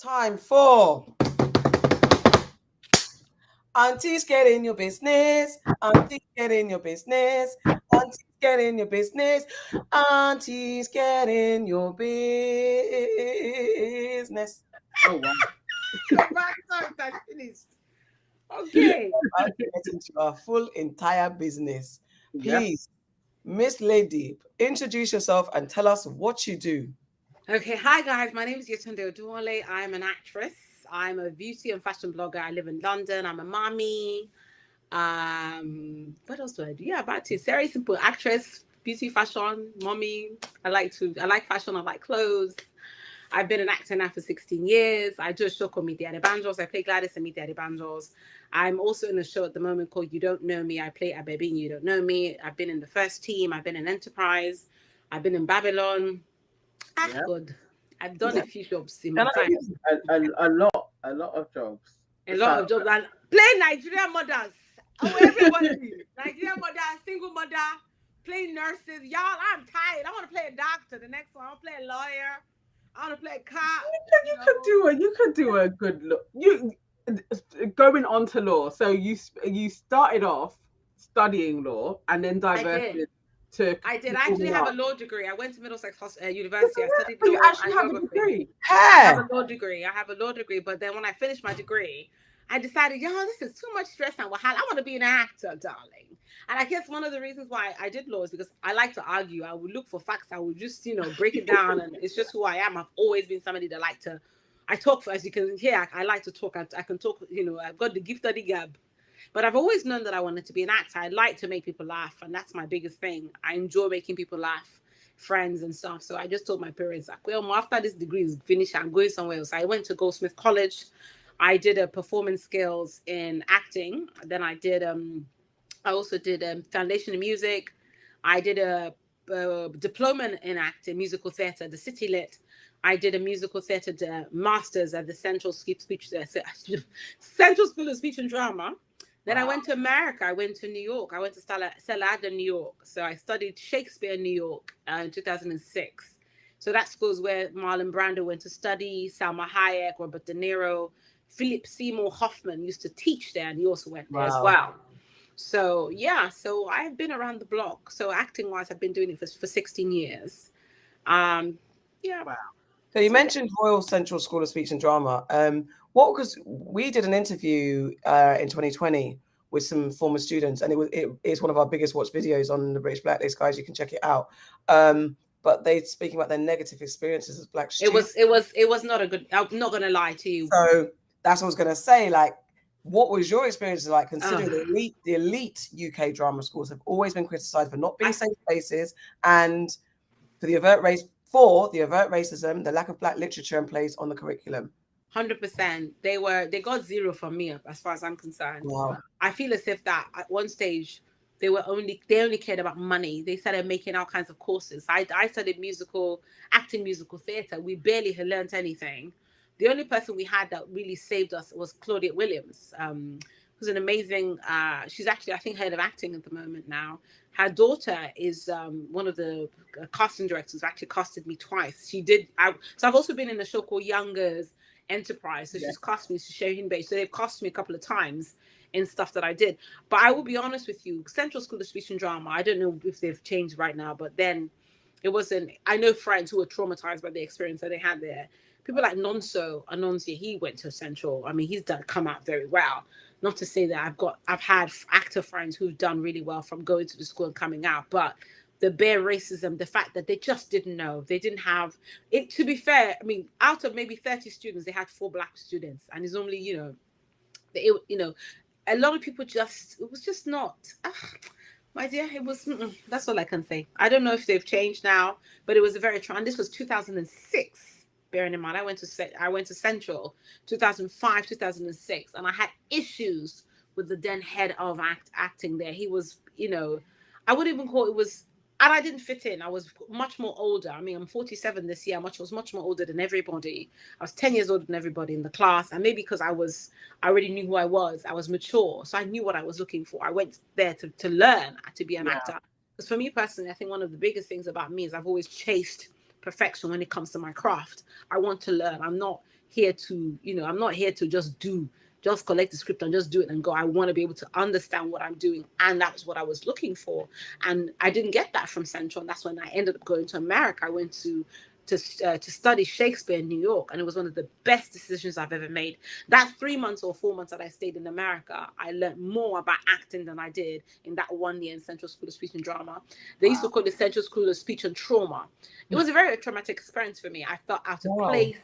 time for Aunties get in your business. Aunties get in your business. Aunties get in your business. Aunties get in your business. Oh wow. Come back, sorry, that's finished. Okay. About to get into our full entire business. Yep. Please, Miss Lady, introduce yourself and tell us what you do. Okay, hi guys. My name is Yetunde Oduwale. I'm an actress. I'm a beauty and fashion blogger. I live in London. I'm a mommy. What else do I do? Yeah, about it. Very simple. Actress, beauty, fashion, mommy. I like fashion. I like clothes. I've been an actor now for 16 years. I do a show called Meet The Adebanjos. I play Gladys and Meet The Adebanjos. I'm also in a show at the moment called You Don't Know Me. I play Abebi and You Don't Know Me. I've been in the first team. I've been in Enterprise. I've been in Babylon. Yep. God. I've done a few jobs in Can my I time. A lot of jobs. A lot of jobs. And play Nigerian mothers. Oh, everybody. Nigerian mother, single mother, playing nurses. Y'all, I'm tired. I want to play a doctor. The next one, I want to play a lawyer. I want to play a cop. You could do a good look. You going on to law. So you started off studying law and then diverted to. I did. I actually have a law degree. I went to Middlesex University. I studied So law you actually and have a geography. degree. I Hey, have a law degree. But then when I finished my degree, I decided, this is too much stress and wahala. I want to be an actor, darling. And I guess one of the reasons why I did law is because I like to argue. I would look for facts. I would just, break it down. And it's just who I am. I've always been somebody that I talk, as you can hear, I like to talk. I can talk, I've got the gift of the gab. But I've always known that I wanted to be an actor. I like to make people laugh. And that's my biggest thing. I enjoy making people laugh, friends and stuff. So I just told my parents, after this degree is finished, I'm going somewhere else. I went to Goldsmith College. I did a performance skills in acting. Then I also did foundation in music. I did a diploma in acting, musical theatre, the City Lit. I did a musical theatre master's at the Central School of Speech and Drama. Then I went to America. I went to New York. I went to Stella Adler, New York. So I studied Shakespeare in New York in 2006. So that school is where Marlon Brando went to study, Salma Hayek, Robert De Niro, Philip Seymour Hoffman used to teach there, and he also went there as well. So, so I've been around the block. So acting-wise, I've been doing it for 16 years. So you mentioned Royal Central School of Speech and Drama. Because we did an interview in 2020 with some former students, and it is one of our biggest watched videos on the British Blacklist, guys. You can check it out. But they speaking about their negative experiences as Black students. It was not a good. I'm not going to lie to you. So that's what I was going to say. Like, what was your experience like? Considering the elite UK drama schools have always been criticised for not being safe spaces, and for the overt racism, the lack of Black literature and plays on the curriculum. 100%. They got zero from me as far as I'm concerned. Wow. I feel as if that at one stage they only cared about money. They started making all kinds of courses. I studied musical theatre. We barely had learned anything. The only person we had that really saved us was Claudia Williams, who's an amazing. She's actually, I think, head of acting at the moment now. Her daughter is one of the casting directors who actually casted me twice. So I've also been in a show called Youngers Enterprise. So she's cast me. She's Shaheen Bay. So they've cast me a couple of times in stuff that I did. But I will be honest with you, Central School of Speech and Drama, I don't know if they've changed right now, but then it wasn't. I know friends who were traumatized by the experience that they had there. People like Anonsi, he went to Central. I mean, he's come out very well. Not to say that I've had actor friends who've done really well from going to the school and coming out, but the bare racism, the fact that they just didn't know, they didn't have it. To be fair, I mean, out of maybe 30 students, they had 4 Black students, and it's only a lot of people it was just not. My dear, it was. That's all I can say. I don't know if they've changed now, but it was a very and this was 2006. Bearing in mind, I went to Central 2005, 2006, and I had issues with the then head of acting there. He was, I wouldn't even call it was, and I didn't fit in. I was much more older. I mean, I'm 47 this year. I was much more older than everybody. I was 10 years older than everybody in the class, and maybe because I already knew who I was mature, so I knew what I was looking for. I went there to learn to be an actor. Because for me personally, I think one of the biggest things about me is I've always chased perfection when it comes to my craft. I want to learn. I'm not here to, I'm not here to just collect the script and just do it and go. I want to be able to understand what I'm doing. And that was what I was looking for. And I didn't get that from Central. And that's when I ended up going to America. I went to study Shakespeare in New York. And it was one of the best decisions I've ever made. That 3 months or 4 months that I stayed in America, I learned more about acting than I did in that 1 year in Central School of Speech and Drama. They used to call it Central School of Speech and Trauma. It was a very traumatic experience for me. I felt out of place.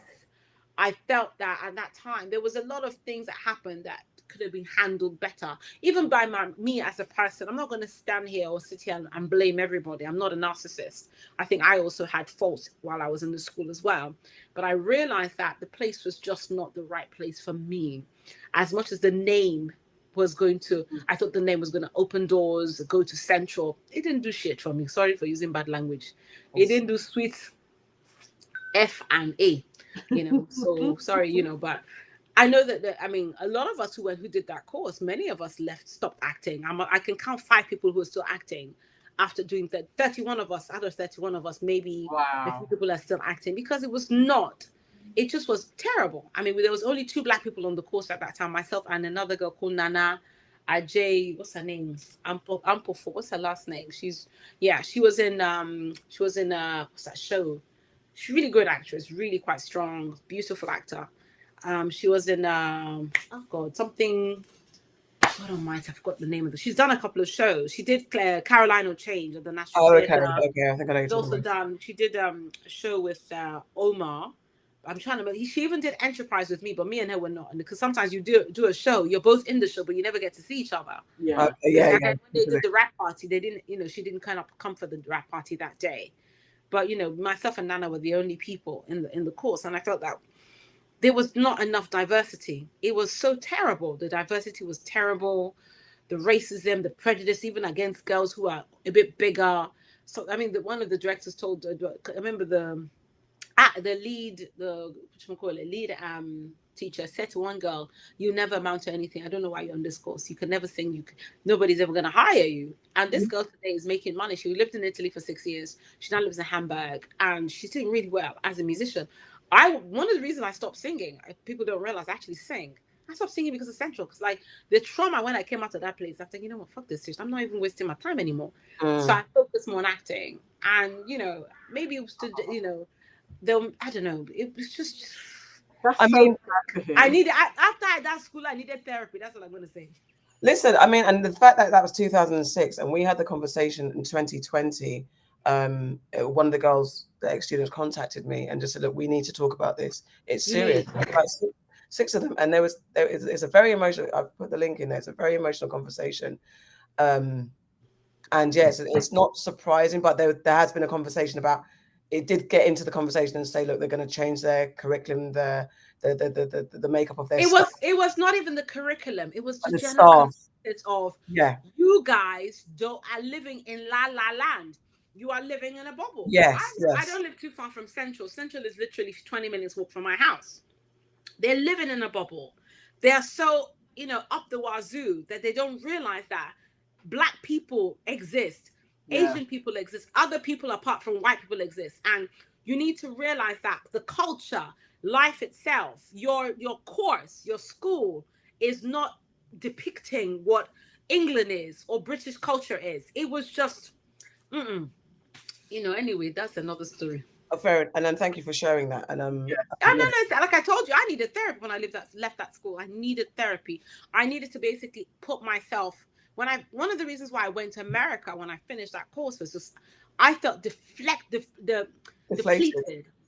I felt that at that time, there was a lot of things that happened that could have been handled better, even by me as a person. I'm not going to stand here or sit here and blame everybody. I'm not a narcissist. I think I also had faults while I was in the school as well. But I realized that the place was just not the right place for me. As much as the name was going to, I thought the name was going to open doors, go to Central. It didn't do shit for me. Sorry for using bad language. It didn't do sweet F and A. So sorry, but I know that a lot of us who did that course, many of us stopped acting. I can count 5 people who are still acting after doing that. 31 of us, out of 31 of us, maybe a few people are still acting, because it just was terrible. There was only 2 Black people on the course at that time, myself and another girl called Nana Ajay, what's her name? Ampofo, what's her last name? She was in what's that show? She's a really good actress, really quite strong, beautiful actor. She was in something. What am I? I forgot the name of it. She's done a couple of shows. She did Caroline O'Change at the National Theatre. Okay, I think I know. She's also done. She did a show with Omar. I'm trying to remember. She even did Enterprise with me, but me and her were not. And because sometimes you do a show, you're both in the show, but you never get to see each other. Yeah. When they did the rap party, they didn't. She didn't kind of come for the rap party that day. But myself and Nana were the only people in the course, and I felt that there was not enough diversity. It was so terrible. The diversity was terrible. The racism, the prejudice, even against girls who are a bit bigger. So one of the directors told. I remember the lead teacher said to one girl, "You never amount to anything. I don't know why you're on this course. You can never sing. Nobody's ever going to hire you." And this girl today is making money. She lived in Italy for 6 years. She now lives in Hamburg, and she's doing really well as a musician. One of the reasons I stopped singing, people don't realize I actually sing. I stopped singing because of Central. Because the trauma when I came out of that place, I think, you know what, fuck this shit. I'm not even wasting my time anymore. So I focused more on acting, and maybe it was to I don't know. It was just. I mean, after that school, I needed therapy. That's what I'm going to say. Listen, and the fact that was 2006, and we had the conversation in 2020. One of the girls, the ex-students, contacted me and just said, "Look, we need to talk about this. It's serious." Like 6 of them, and it's a very emotional. I've put the link in there. It's a very emotional conversation. And yes, it's not surprising, but there has been a conversation about. It did get into the conversation and say, look, they're going to change their curriculum, the makeup of their staff. It was not even the curriculum. It was the general concept of you guys are living in la la land. You are living in a bubble. Yes, I don't live too far from Central. Central is literally 20 minutes walk from my house. They're living in a bubble. They are so up the wazoo that they don't realize that Black people exist. Asian people exist. Other people apart from white people exist. And you need to realize that the culture, life itself, your course, your school is not depicting what England is or British culture is. It was just, anyway, that's another story. Oh, fair. And then thank you for sharing that. And no, like I told you, I needed therapy when I left that school. I needed therapy. I needed to basically put myself. One of the reasons why I went to America when I finished that course was just I felt depleted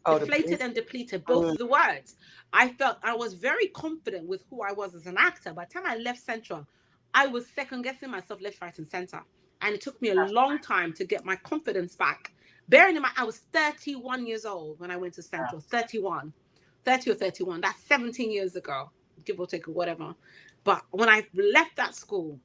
and depleted, both of the words. I felt I was very confident with who I was as an actor. By the time I left Central, I was second guessing myself left, right, and center. And it took me a long time to get my confidence back. Bearing in mind, I was 31 years old when I went to Central, 30 or 31. That's 17 years ago, give or take or whatever. But when I left that school,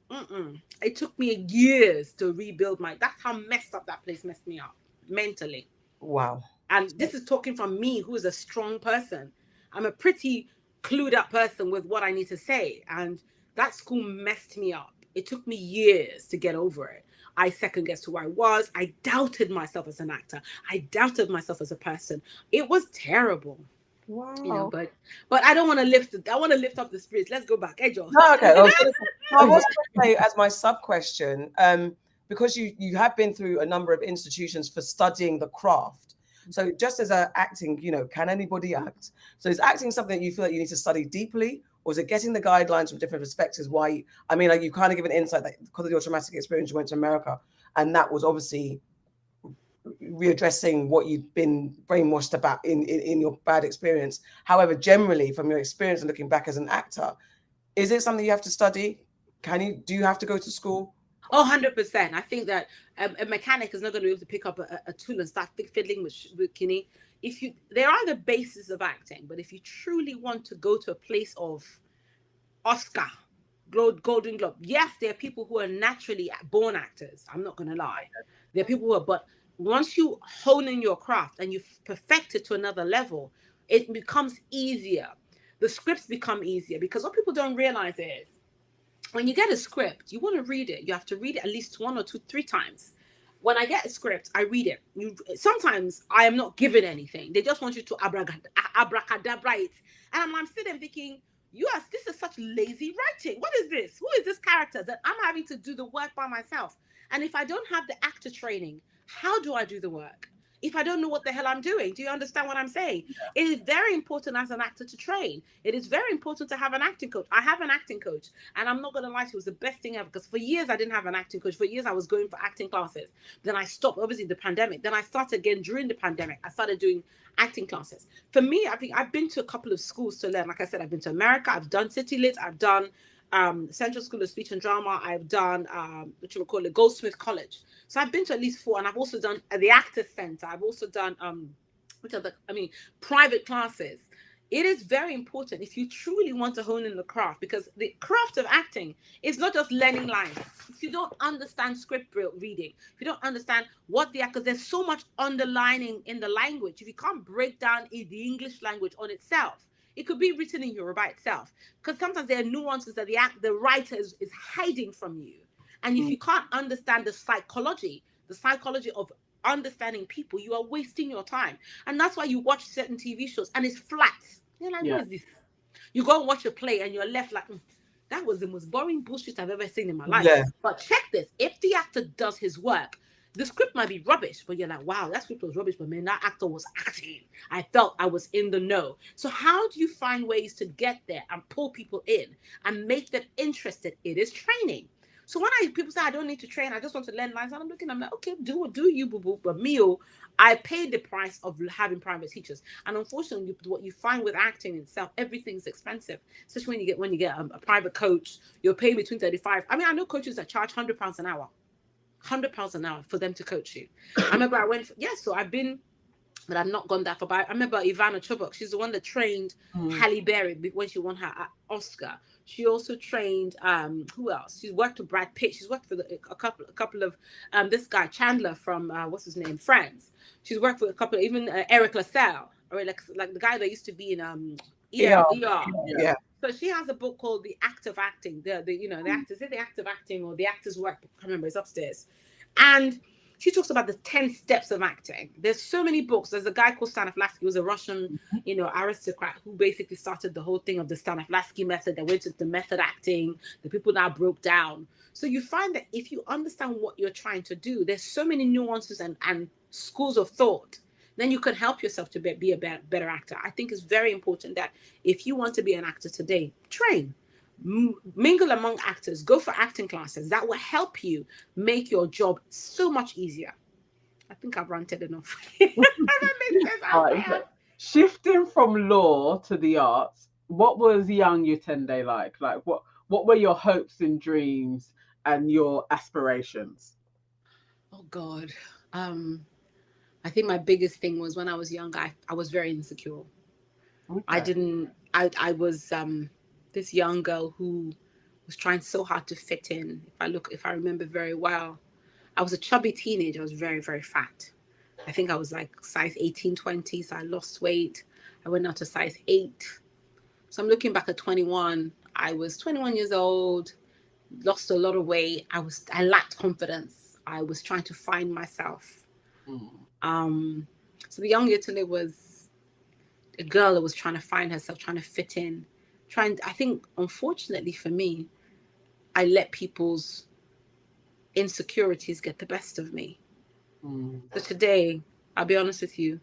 it took me years to rebuild that's how messed up that place messed me up mentally. Wow. And this is talking from me, who is a strong person. I'm a pretty clued up person with what I need to say. And that school messed me up. It took me years to get over it. I second guessed who I was. I doubted myself as an actor. I doubted myself as a person. It was terrible. Wow. You know, but I don't want to lift it. I want to lift up the spirits. Let's go back. Hey, Josh. No, okay. I was going to say, as my sub question, because you have been through a number of institutions for studying the craft. So just as an acting, you know, can anybody act? So is acting something that you feel like you need to study deeply, or is it getting the guidelines from different perspectives? Why? I mean, like, you kind of give an insight that because of your traumatic experience, you went to America, and that was obviously readdressing what you've been brainwashed about in your bad experience. However, generally, from your experience and looking back as an actor, is it something you have to study? Do you have to go to school? Oh, 100%. I think that a mechanic is not going to be able to pick up a tool and start fiddling with Kinney. There are the bases of acting, but if you truly want to go to a place of Oscar, Golden Globe, yes, there are people who are naturally born actors. I'm not going to lie. There are people who are, but once you hone in your craft and you perfect it to another level, it becomes easier. The scripts become easier, because what people don't realize is when you get a script, you want to read it. You have to read it at least 1 or 2, 3 times. When I get a script, I read it. Sometimes I am not given anything. They just want you to abracadabra it. And I'm sitting thinking, this is such lazy writing. What is this? Who is this character that I'm having to do the work by myself? And if I don't have the actor training, how do I do the work? If I don't know what the hell I'm doing? Do you understand what I'm saying? Yeah. It is very important as an actor to train. It is very important to have an acting coach. I have an acting coach, and I'm not going to lie to you, it was the best thing ever, because for years I didn't have an acting coach. For years I was going for acting classes. Then I stopped, obviously the pandemic. Then I started again during the pandemic. I started doing acting classes. For me, I think I've been to a couple of schools to learn. Like I said, I've been to America. I've done City Lit. I've done Central School of Speech and Drama. I've done Goldsmith College. So I've been to at least 4, and I've also done the Actors Center. I've also done private classes. It is very important if you truly want to hone in the craft, because the craft of acting is not just learning lines. If you don't understand script reading, if you don't understand because there's so much underlining in the language. If you can't break down the English language on itself, it could be written in Yoruba itself, because sometimes there are nuances that the writer is hiding from you. And if you can't understand the psychology of understanding people, you are wasting your time. And that's why you watch certain TV shows and it's flat. You're like, what is this? You go and watch a play and you're left like, that was the most boring bullshit I've ever seen in my life. Yeah. But check this. If the actor does his work, the script might be rubbish, but you're like, wow, that script was rubbish, but man, that actor was acting. I felt I was in the know. So how do you find ways to get there and pull people in and make them interested? It is training. So when people say I don't need to train, I just want to learn lines, and I'm like, okay, do you, boo boo. But me, I paid the price of having private teachers, and unfortunately, what you find with acting itself, everything's expensive. Especially when you get a private coach, you're paying between 35. I mean, I know coaches that charge £100 an hour, £100 an hour for them to coach you. I remember I went, so I've been. But I've not gone that far. But I remember Ivana Chubbuck. She's the one that trained Halle Berry when she won her Oscar. She also trained who else? She's worked with Brad Pitt. She's worked for a couple of this guy Chandler from what's his name, Friends. She's worked with a couple of, even Eric LaSalle, or like the guy that used to be in ER. Yeah. So she has a book called The Act of Acting. The actors, the Act of Acting or The Actor's Work. I can't remember. It's upstairs, and she talks about the 10 steps of acting. There's so many books. There's a guy called Stanislavski, who was a Russian, aristocrat who basically started the whole thing of the Stanislavski method that went into the method acting. The people now broke down. So you find that if you understand what you're trying to do, there's so many nuances and schools of thought. Then you can help yourself to be a better actor. I think it's very important that if you want to be an actor today, train. Mingle among actors, go for acting classes. That will help you make your job so much easier. I think I've ranted enough. Shifting from law to the arts, what was young Yetunde like? Like what were your hopes and dreams and your aspirations? Oh God. I think my biggest thing was when I was young, I was very insecure. Okay. I was this young girl who was trying so hard to fit in. If I remember very well, I was a chubby teenager. I was very, very fat. I think I was like size 18, 20. So I lost weight. I went out to size 8. So I'm looking back at 21. I was 21 years old, lost a lot of weight. I lacked confidence. I was trying to find myself. So the young Yetunde was a girl that was trying to find herself, trying to fit in, I think, unfortunately for me, I let people's insecurities get the best of me. So today, I'll be honest with you,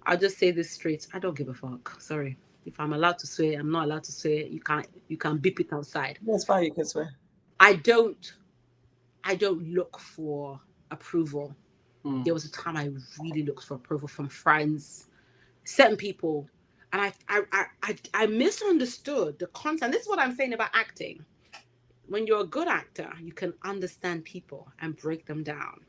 I'll just say this straight. I don't give a fuck. Sorry. If I'm allowed to swear, I'm not allowed to swear. You can beep it outside. That's fine, you can swear. I don't look for approval. There was a time I really looked for approval from friends, certain people, and I misunderstood the content. This is what I'm saying about acting. When you're a good actor, you can understand people and break them down.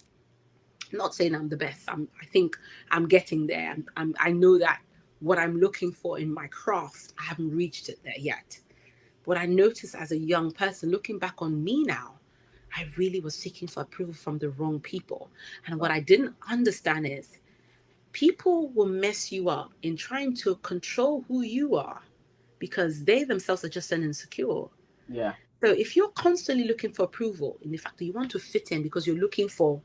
I'm not saying I'm the best. I think I'm getting there. I know that what I'm looking for in my craft, I haven't reached it there yet. What I noticed as a young person, looking back on me now, I really was seeking for approval from the wrong people. And what I didn't understand is people will mess you up in trying to control who you are because they themselves are just an insecure. Yeah. So if you're constantly looking for approval in the fact that you want to fit in because you're looking for,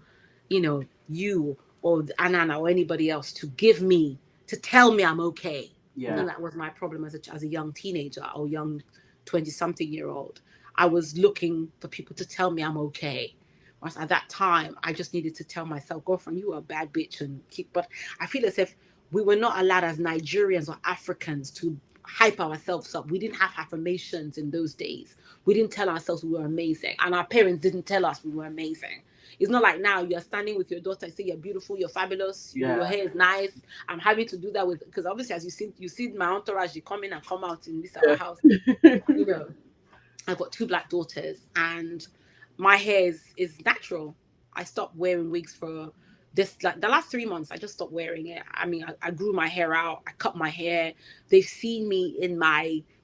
you or Anana or anybody else to tell me I'm okay. Yeah. That was my problem as a young teenager or young 20-something-year-old. I was looking for people to tell me I'm okay. Whereas at that time, I just needed to tell myself, girlfriend, you are a bad bitch but I feel as if we were not allowed as Nigerians or Africans to hype ourselves up. We didn't have affirmations in those days. We didn't tell ourselves we were amazing. And our parents didn't tell us we were amazing. It's not like now you're standing with your daughter and say you're beautiful, you're fabulous, your hair is nice. I'm happy to do that because obviously as you see my entourage, you come in and come out in this our house. I've got 2 black daughters and my hair is natural. I stopped wearing wigs for this, like the last 3 months. I just stopped wearing it. I mean, I grew my hair out. I cut my hair. They've seen me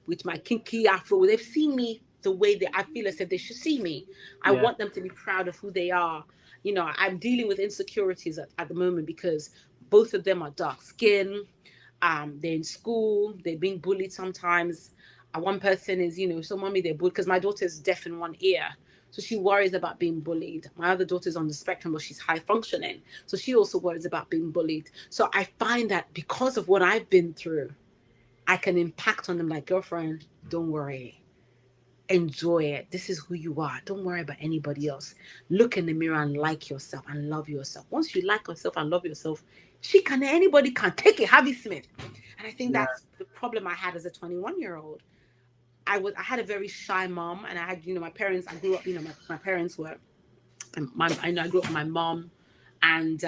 with my kinky afro. They've seen me the way that I feel as if they should see me. I want them to be proud of who they are. I'm dealing with insecurities at the moment because both of them are dark skinned. They're in school. They're being bullied sometimes. One person is, so mommy, they're bullied because my daughter is deaf in one ear. So she worries about being bullied. My other daughter's on the spectrum, but she's high functioning. So she also worries about being bullied. So I find that because of what I've been through, I can impact on them like, girlfriend, don't worry. Enjoy it. This is who you are. Don't worry about anybody else. Look in the mirror and like yourself and love yourself. Once you like yourself and love yourself, anybody can take it. Harvey Smith. And I think that's the problem I had as a 21-year-old. I had a very shy mom, and I had, my parents. I grew up, my parents were. I grew up with my mom, and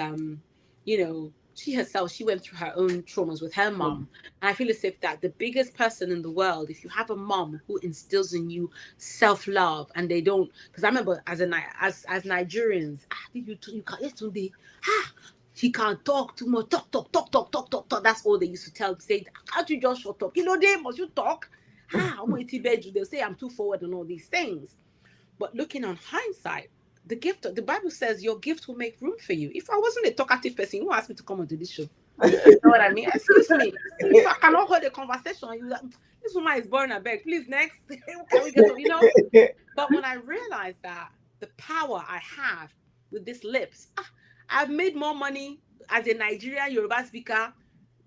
she herself, she went through her own traumas with her mom. And I feel as if that the biggest person in the world, if you have a mom who instills in you self-love, and they don't, because I remember as Nigerians, you can't Yetunde, he can't talk too much, talk. That's all they used to tell. Say, can't you just shut up? They must you talk. They'll say I'm too forward and all these things. But looking on hindsight, the Bible says your gift will make room for you. If I wasn't a talkative person, you won't ask me to come onto this show. You know what I mean? Excuse me. If I cannot hold a conversation, this woman is born a beg. Please, next. Can we get to, But when I realized that the power I have with these lips, I've made more money as a Nigerian Yoruba speaker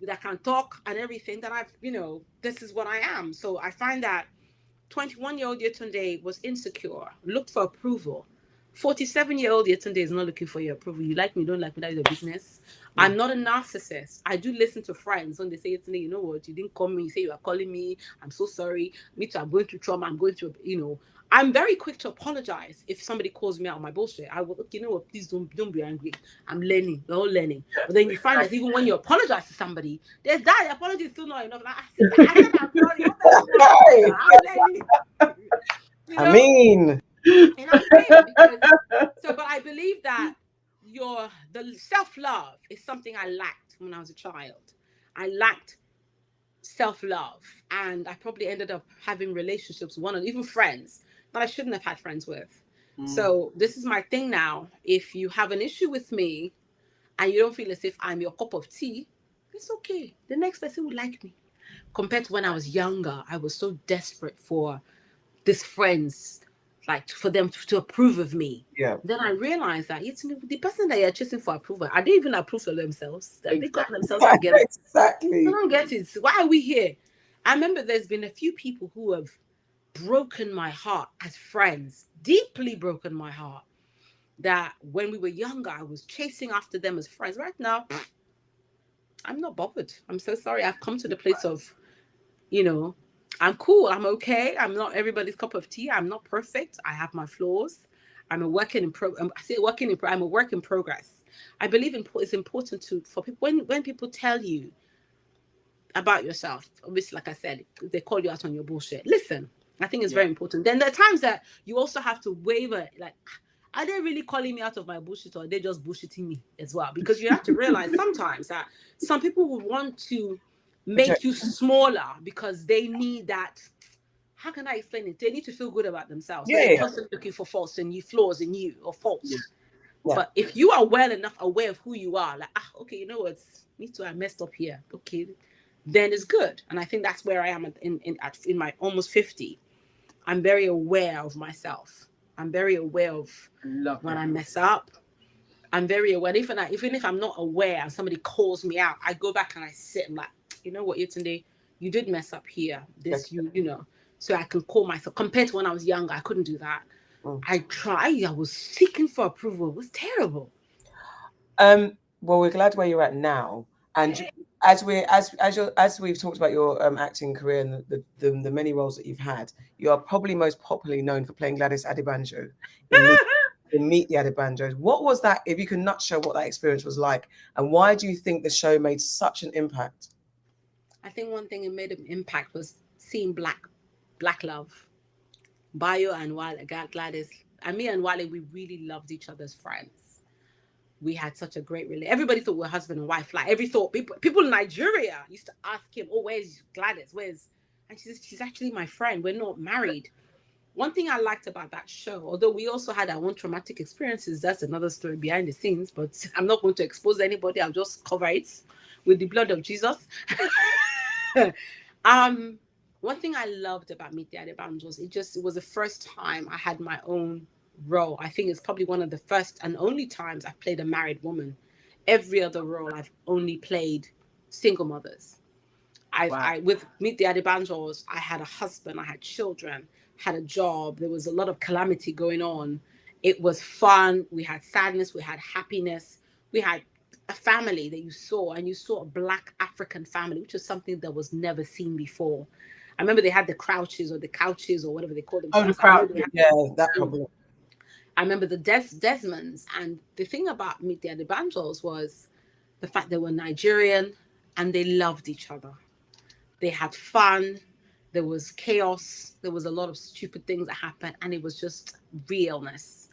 that can talk and everything that this is what I am. So I find that 21-year-old Yetunde was insecure, looked for approval. 47-year-old Yetunde is not looking for your approval. You like me, don't like me, that is your business. I'm not a narcissist. I do listen to friends when they say, Yetunde, you know what, you didn't call me, you say you are calling me, I'm so sorry. Me too, I'm going through trauma, I'm going through, I'm very quick to apologize if somebody calls me out on my bullshit. I will, you know what, please don't be angry. I'm learning, we're all learning. But then you find that even when you apologize to somebody, there's that apology is still not enough. I said I'm sorry. I'm learning. I mean, and I'm saying but I believe that the self-love is something I lacked when I was a child. I lacked self-love, and I probably ended up having relationships, even friends that I shouldn't have had friends with. So this is my thing now. If you have an issue with me and you don't feel as if I'm your cup of tea, it's okay. The next person will like me. Compared to when I was younger, I was so desperate for these friends. like for them to approve of me. Yeah. Then I realized that it's the person that you're chasing for approval, are they even approved of themselves? That they got themselves together. Exactly. I don't get it. Why are we here? I remember there's been a few people who have broken my heart as friends, deeply broken my heart. That when we were younger, I was chasing after them as friends. Right now, I'm not bothered. I'm so sorry. I've come to the place of, I'm cool. I'm okay. I'm not everybody's cup of tea. I'm not perfect. I have my flaws. I'm a work in progress. I believe it's important for people when people tell you about yourself. Obviously, like I said, they call you out on your bullshit. Listen, I think it's very important. Then there are times that you also have to waver, like, are they really calling me out of my bullshit, or are they just bullshitting me as well? Because you have to realize sometimes that some people will want to make you smaller because they need that. How can I explain it? They need to feel good about themselves. So they're constantly looking for faults in you, flaws in you, or faults. Yeah. But if you are well enough aware of who you are, like, okay, you know what? Me too, I messed up here. Okay, then it's good. And I think that's where I am in my almost 50. I'm very aware of myself. I'm very aware of when I mess up. I'm very aware. Even if I'm not aware and somebody calls me out, I go back and I sit and like, you know what, Yetunde, you did mess up here. This, so I can call myself. Compared to when I was younger, I couldn't do that. I tried. I was seeking for approval. It was terrible. Well, we're glad where you're at now. And as we've talked about your acting career and the many roles that you've had, you are probably most popularly known for playing Gladys Adebanjo in Meet The Adebanjos. What was that, if you can nutshell what that experience was like, and why do you think the show made such an impact? I think one thing it made an impact was seeing black love. Bayo and Gladys, and me and Wale, we really loved each other's friends. We had such a great relationship. Everybody thought we were husband and wife. Like people in Nigeria used to ask him, "Oh, where's Gladys? And she says, she's actually my friend. We're not married." One thing I liked about that show, although we also had our own traumatic experiences, that's another story behind the scenes, but I'm not going to expose anybody. I'll just cover it with the blood of Jesus. One thing I loved about Meet The Adebanjos, it was the first time I had my own role. I think it's probably one of the first and only times I've played a married woman. Every other role I've only played single mothers. With Meet The Adebanjos, I had a husband, I had children, had a job. There was a lot of calamity going on. It was fun. We had sadness. We had happiness. We had a family that you saw, and you saw a Black African family, which is something that was never seen before. I remember they had the couches or whatever they called them. Oh, the crouches. Yeah, that problem. I remember the Desmonds. And the thing about Meet The Adebanjos was the fact they were Nigerian and they loved each other. They had fun. There was chaos. There was a lot of stupid things that happened, and it was just realness.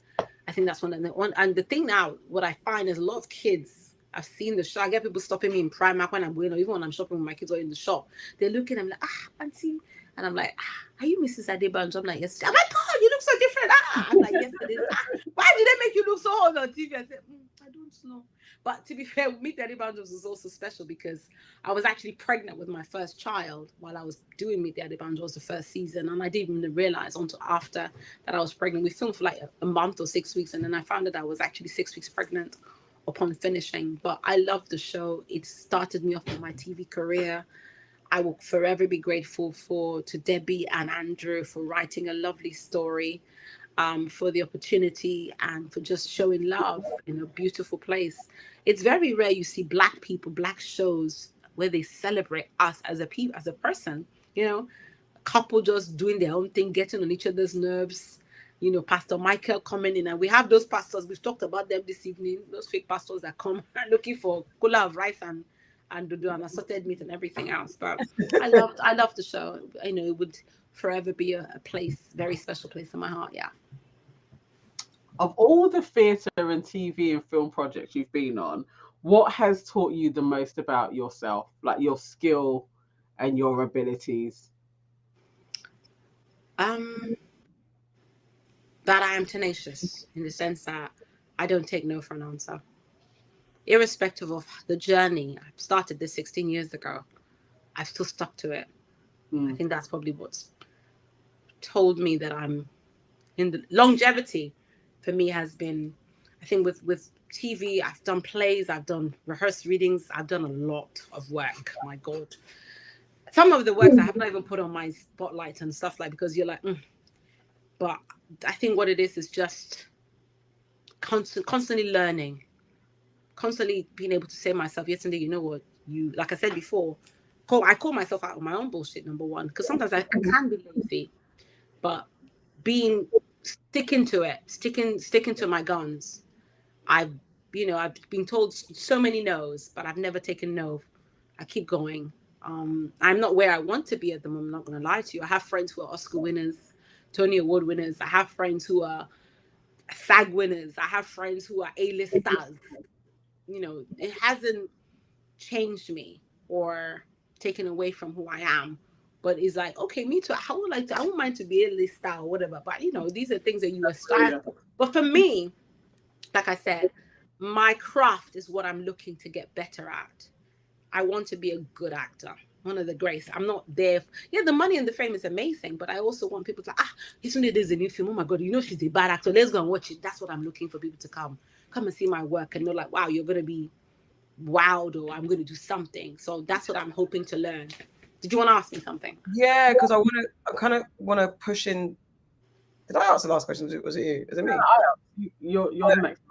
I think that's one. And the thing now, what I find is a lot of kids, I've seen the show. I get people stopping me in Primark when I'm going, or even when I'm shopping with my kids or in the shop. They're looking at me like, auntie. And I'm like, are you Mrs. Adebanjo? I'm like, yes. Oh my God, you look so different. I'm like, yes, it is. Why did they make you look so old on TV? I said, I don't know. But to be fair, Meet The Adebanjos was also special because I was actually pregnant with my first child while I was doing Meet The Adebanjos the first season. And I didn't even realize until after that I was pregnant. We filmed for like a month or 6 weeks. And then I found that I was actually 6 weeks pregnant upon finishing. But I loved the show. It started me off in my TV career. I will forever be grateful to Debbie and Andrew for writing a lovely story, for the opportunity and for just showing love in a beautiful place. It's very rare you see Black people, Black shows where they celebrate us as a person, a couple just doing their own thing, getting on each other's nerves. Pastor Michael coming in, and we have those pastors, we've talked about them this evening, those fake pastors that come looking for cooler of rice and do an assorted meat and everything else. But I loved the show. It would forever be a place, very special place in my heart. Yeah. Of all the theatre and TV and film projects you've been on, what has taught you the most about yourself, like your skill and your abilities? That I am tenacious in the sense that I don't take no for an answer. Irrespective of the journey, I started this 16 years ago. I've still stuck to it. I think that's probably what's told me that I'm in the longevity for me has been, I think with TV, I've done plays, I've done rehearsed readings, I've done a lot of work. My God. Some of the works I have not even put on my spotlight and stuff like, because you're like, but I think what it is just constantly learning, constantly being able to say to myself, Yetunde, you know what, you, like I said before, I call myself out on my own bullshit, number one, because sometimes I can be lazy, but sticking to it, sticking to my guns. I've been told so many no's, but I've never taken no. I keep going. I'm not where I want to be at the moment. I'm not going to lie to you. I have friends who are Oscar winners, Tony Award winners. I have friends who are SAG winners. I have friends who are A-list stars. It hasn't changed me or taken away from who I am. But it's like, okay, me too. I wouldn't mind to be a list star or whatever. But these are things that you aspire for. But for me, like I said, my craft is what I'm looking to get better at. I want to be a good actor, one of the greats. I'm not there. The money and the fame is amazing, but I also want people to Yetunde, there's a new film. Oh my God, she's a bad actor. Let's go and watch it. That's what I'm looking for, people to come and see my work and know like, wow, you're going to be wowed, or I'm going to do something. So that's what I'm hoping to learn. Did you want to ask me something? Yeah, because I kind of want to push in. Did I ask the last question? Was it you? Is it me? You're next.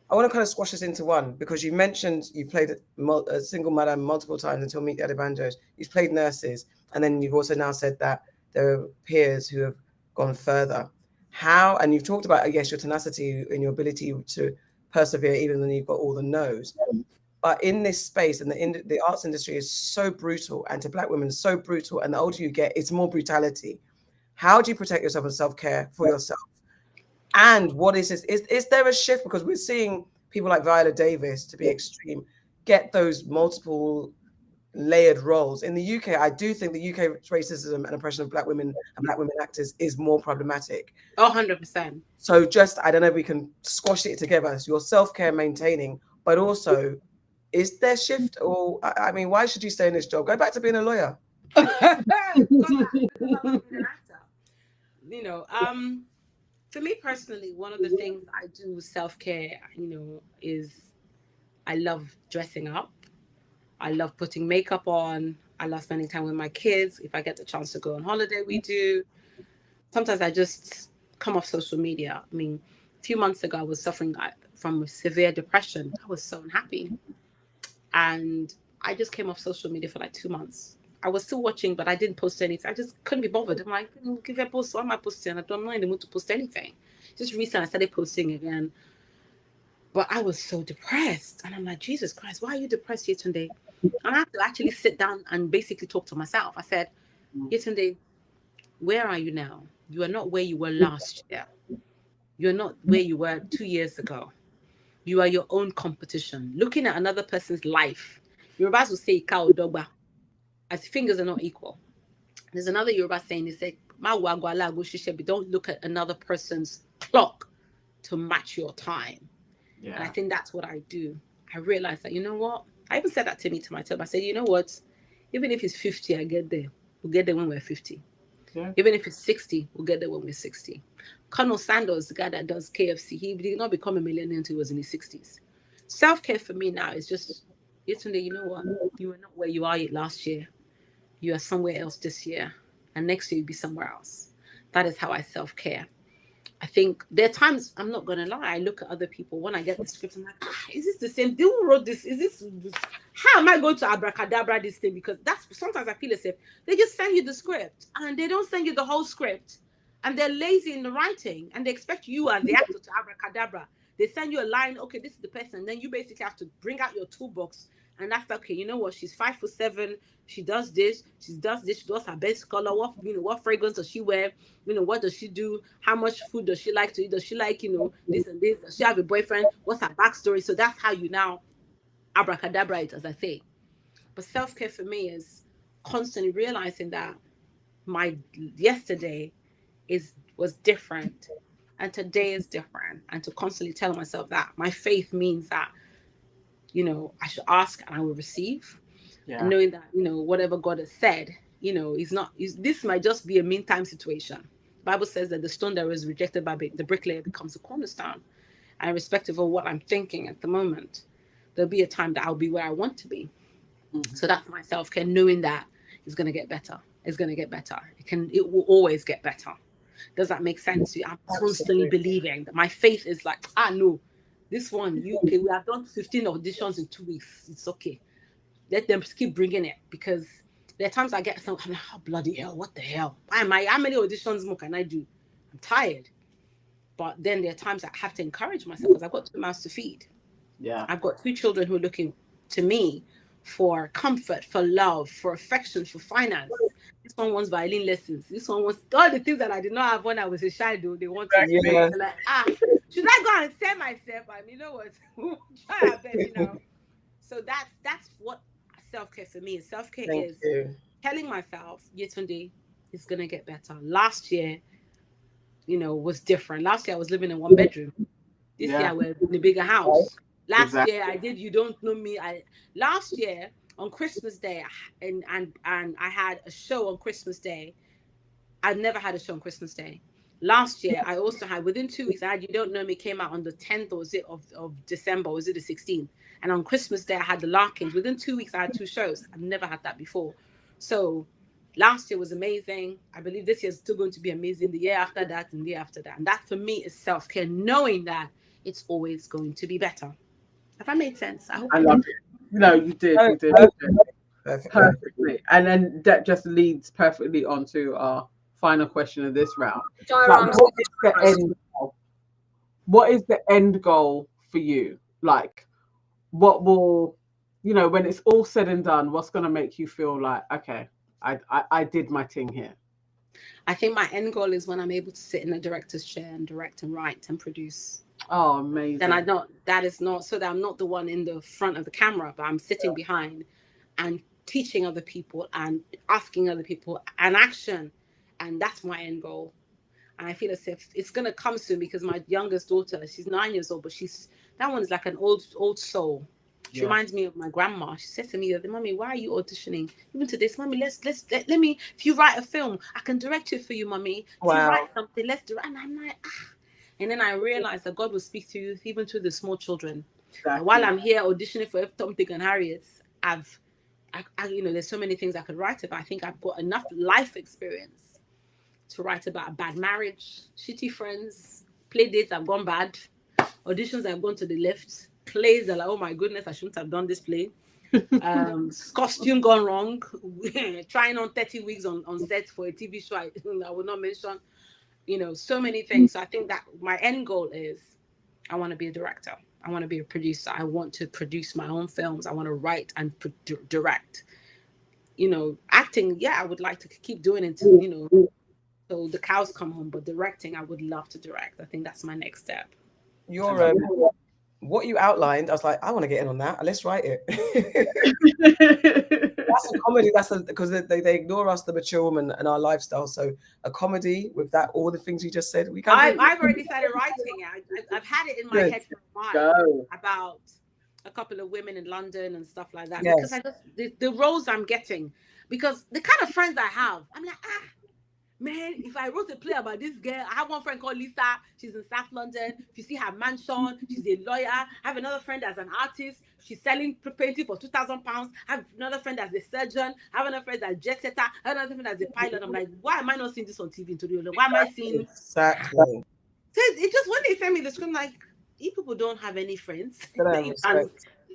I want to kind of squash this into one, because you mentioned you played a single mother multiple times until Meet The Adebanjos. You've played nurses, and then you've also now said that there are peers who have gone further. How, and you've talked about, I guess, your tenacity and your ability to persevere even when you've got all the no's. But in this space, and the arts industry is so brutal, and to Black women, so brutal, and the older you get, it's more brutality. How do you protect yourself and self-care for yourself? And what is this? Is there a shift? Because we're seeing people like Viola Davis, to be extreme, get those multiple layered roles. In the UK, I do think the UK racism and oppression of Black women and Black women actors is more problematic. 100%. So I don't know if we can squash it together. So your self-care maintaining, but also, is there shift? Or, I mean, why should you stay in this job? Go back to being a lawyer. For me personally, one of the things I do with self-care, is I love dressing up. I love putting makeup on. I love spending time with my kids. If I get the chance to go on holiday, we do. Sometimes I just come off social media. I mean, a few months ago, I was suffering from severe depression. I was so unhappy. And I just came off social media for like 2 months. I was still watching, but I didn't post anything. I just couldn't be bothered. I'm like, if I post, why am I posting? I'm not in the mood to post anything. Just recently, I started posting again. But I was so depressed. And I'm like, Jesus Christ, why are you depressed, Yetunde? And I had to actually sit down and basically talk to myself. I said, Yetunde, where are you now? You are not where you were last year. You're not where you were 2 years ago. You are your own competition. Looking at another person's life. Yorubas will say, Ika Odogba, as fingers are not equal. There's another Yoruba saying, they say, don't look at another person's clock to match your time. Yeah. And I think that's what I do. I realized that, you know what? I even said that to myself. I said, you know what? Even if it's 50, I get there. We'll get there when we're 50. Yeah. Even if it's 60, we'll get there when we're 60. Colonel Sanders, the guy that does KFC, he did not become a millionaire until he was in his 60s. Self-care for me now is just, Yetunde, you know what? You are not where you are last year. You are somewhere else this year. And next year you'll be somewhere else. That is how I self-care. I think there are times, I'm not going to lie, I look at other people. When I get the script, I'm like, is this the same? Who wrote this? Is this? How am I going to abracadabra this thing? Because sometimes I feel as if they just send you the script and they don't send you the whole script. And they're lazy in the writing and they expect you as the actor to abracadabra. They send you a line, okay, this is the person. And then you basically have to bring out your toolbox. And that's okay, you know what? She's 5'7". She does this. She does her best color. What fragrance does she wear? What does she do? How much food does she like to eat? Does she like, this and this? Does she have a boyfriend? What's her backstory? So that's how you now abracadabra it, as I say. But self-care for me is constantly realizing that my yesterday was different and today is different, and to constantly tell myself that my faith means that I should ask and I will receive. Yeah. And knowing that whatever God has said, this might just be a meantime situation. Bible says that the stone that was rejected by the bricklayer becomes a cornerstone. And irrespective of what I'm thinking at the moment, there'll be a time that I'll be where I want to be. So that's my self-care, knowing that it's going to get better. It's going to get better. It will always get better. Does that make sense to you? I'm constantly believing that my faith is like, no, this one, we have done 15 auditions in 2 weeks. It's okay. Let them keep bringing it, because there are times I get some, I'm like, oh, bloody hell, what the hell? How many auditions more can I do? I'm tired. But then there are times I have to encourage myself, because I've got 2 mouths to feed. Yeah. I've got 2 children who are looking to me for comfort, for love, for affection, for finance. This one wants violin lessons. This one wants all the things that I did not have when I was a child. They want to like, should I go and sell myself? You know what? Try our best, you know. So that's what self-care for me is. Self-care is telling myself, Yetunde, it's gonna get better. Last year, was different. Last year I was living in 1 bedroom. This year we're in a bigger house. Last year I did You Don't Know Me. Last year on Christmas Day, and I had a show on Christmas Day. I'd never had a show on Christmas Day. Last year I also had, within 2 weeks, I had You Don't Know Me, came out on the 10th, or was it of December, or was it the 16th? And on Christmas Day I had the Larkins. Within 2 weeks I had 2 shows. I've never had that before. So last year was amazing. I believe this year is still going to be amazing. The year after that, and the year after that. And that for me is self-care, knowing that it's always going to be better. Have I made sense? I hope I love it. No, you did. You did. Perfectly. And then that just leads perfectly on to our final question of this round. Like, what is the end goal for you? Like, what will, when it's all said and done, what's going to make you feel like, okay, I did my thing here? I think my end goal is when I'm able to sit in a director's chair and direct and write and produce. Oh, amazing. Then that is not so that I'm not the one in the front of the camera, but I'm sitting behind and teaching other people and asking other people an action. And that's my end goal. And I feel as if it's going to come soon, because my youngest daughter, she's 9 years old, but that one is like an old soul. She reminds me of my grandma. She says to me, Mommy, why are you auditioning? Even to this, Mommy, let me, if you write a film, I can direct it for you, Mommy. If you write something, let's do it. And I'm like, And then I realized that God will speak to you even to the small children. Exactly. And while I'm here auditioning for Tom, Dick, and Harriet's, there's so many things I could write about. I think I've got enough life experience to write about a bad marriage, shitty friends, play dates I've gone bad, auditions I've gone to the left, plays that like, oh my goodness, I shouldn't have done this play. Costume gone wrong, trying on 30 weeks on set for a TV show I will not mention. So many things. So I think that my end goal is I want to be a director. I want to be a producer. I want to produce my own films. I want to write and direct. Acting, I would like to keep doing it, so the cows come home. But directing, I would love to direct. I think that's my next step. What you outlined, I was like, I want to get in on that. Let's write it. That's a comedy. Because they ignore us, the mature woman, and our lifestyle. So a comedy with that, all the things you just said. I've already started writing. I've had it in my head for a while about a couple of women in London and stuff like that. Yes. Because the roles I'm getting, because the kind of friends I have, I'm like, man, if I wrote a play about this girl, I have one friend called Lisa. She's in South London. If you see her mansion, she's a lawyer. I have another friend that's an artist. She's selling painting for £2,000. I have another friend that's a surgeon. I have another friend that's a jet setter. I have another friend that's a pilot. I'm like, why am I not seeing this on TV? Why am I seeing? Exactly. So it just, when they send me the script, like, you people don't have any friends and